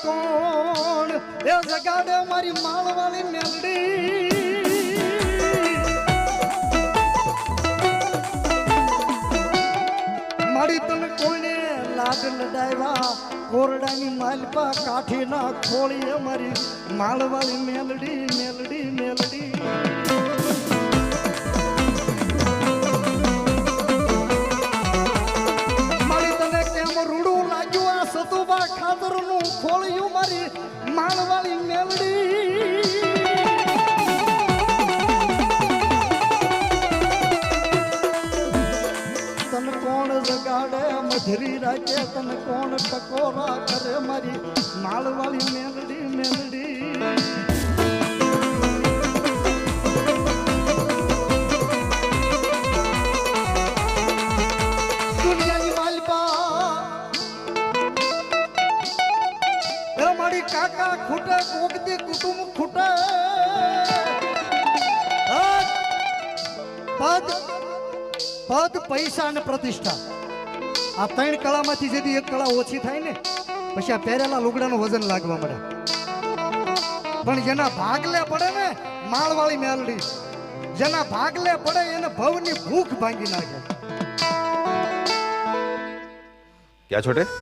કોણ એ જગાડે મારી માળવાળી મેલડી મારી તને કોઈને લાગ લડાવ્યા કોરડાની માલપા કાઠી ના ખોળી મારી માળવાળી મેલડી મેલડી મેલડી મારી તને કેમ રૂડું લાગ્યું આ સતુબા ખાતર નું ખોળ્યું મારી માળવાળી મેલડી તન કોણ જગાડે મધરી રાખે તન કોણ ટકોરા કરે મારી માળવાળી મેલડી મેલડી દુનિયાની માલપા એ મારી કાકા ખૂટે કોકતી કુટુંબ ખૂટે પદ પૈસા અને પ્રતિષ્ઠા આ ત્રણ કળામાંથી જેથી એક કળા ઓછી થાય ને પછી આ પહેરેલા લુગડાનું વજન લાગવા મળે પણ જેના ભાગલે પડે ને માળવાળી મેલડી જેના ભાગલે પડે એને ભવની ભૂખ ભાંગી નાખે क्या छोटे